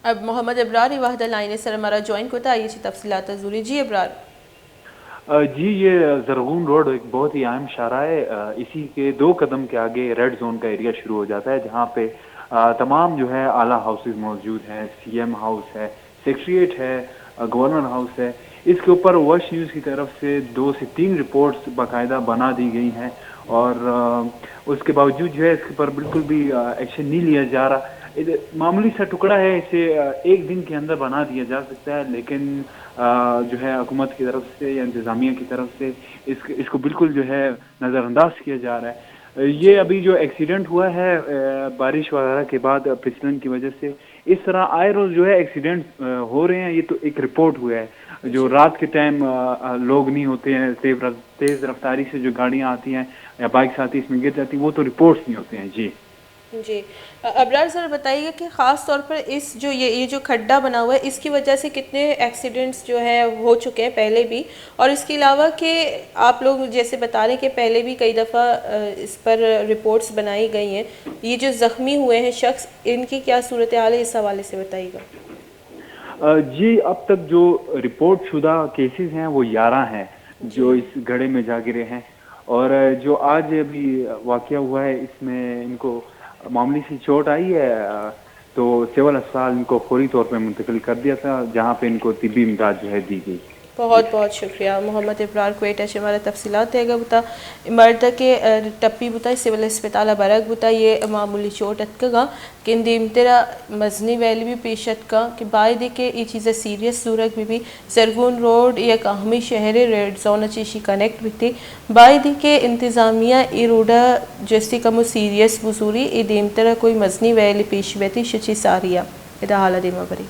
اب محمد ابرار واحد لائن سر ہمارا جوائن کو تھا، یہ تفصیلات ضروری جی ابرار۔ جی یہ زرغون روڈ ایک بہت ہی اہم شاہراہ ہے، اسی کے 2 قدم کے آگے ریڈ زون کا ایریا شروع ہو جاتا ہے، جہاں پہ تمام جو ہے اعلیٰ ہاؤسز موجود ہیں، سی ایم ہاؤس ہے، سیکریٹریٹ ہے، گورنر ہاؤس ہے۔ اس کے اوپر واش نیوز کی طرف سے 2 سے 3 رپورٹس باقاعدہ بنا دی گئی ہیں، اور اس کے باوجود جو ہے اس کے اوپر بالکل بھی ایکشن نہیں لیا جا رہا۔ معمولی سا ٹکڑا ہے، اسے 1 دن کے اندر بنا دیا جا سکتا ہے، لیکن جو ہے حکومت کی طرف سے یا انتظامیہ کی طرف سے اس کو بالکل جو ہے نظر انداز کیا جا رہا ہے۔ یہ جی ابھی جو ایکسیڈنٹ ہوا ہے بارش وغیرہ کے بعد پھسلن کی وجہ سے، اس طرح آئے روز جو ہے ایکسیڈنٹ ہو رہے ہیں۔ یہ تو ایک رپورٹ ہوا ہے، جو جی رات کے ٹائم لوگ نہیں ہوتے ہیں، تیز رفتاری سے جو گاڑیاں آتی ہیں یا بائکس آتی ہیں اس میں گر جاتی ہیں، وہ تو رپورٹس نہیں ہوتے ہیں۔ جی جی ابرار سر بتائیے کہ خاص طور پر اس جو یہ جو کھڈا بنا ہوا ہے، اس کی وجہ سے کتنے ایکسیڈنٹس جو ہے ہو چکے ہیں پہلے بھی، اور اس کے علاوہ کہ آپ لوگ جیسے بتا رہے ہیں کہ پہلے بھی کئی دفعہ اس پر رپورٹس بنائی گئی ہیں، یہ جو زخمی ہوئے ہیں شخص، ان کی کیا صورتحال ہے، اس حوالے سے بتائیے گا۔ جی اب تک جو رپورٹ شدہ کیسز ہیں وہ 11 ہیں جو جی اس گڑھے میں جا گرے ہیں، اور جو آج ابھی واقعہ ہوا ہے اس میں ان کو معمولی سی چوٹ آئی ہے، تو سول اسپتال ان کو فوری طور پہ منتقل کر دیا تھا، جہاں پہ ان کو طبی امداد جو ہے دی گئی۔ جی بہت بہت شکریہ محمد ابرار کوئٹہ سے ہمارا تفصیلات ہے گا بتا مرد کے ٹپی بتا سول اسپتال برگ بتا یہ معمولی چوٹ اتکا کن دیمترا مزنی ویلی بھی پیشت کا کہ بائی دے کے یہ چیزیں سیریس صورت بھی زرگون روڈ یا کاہمی شہر ریڈ زون چیشی کنیکٹ بھی تھی بائی دے کے انتظامیہ ای روڈا جیسے کمو سیریس بزوری ای دیمترا کوئی مزنی ویلی پیش بیتی شچی ساریہ ادا حالہ دیما بری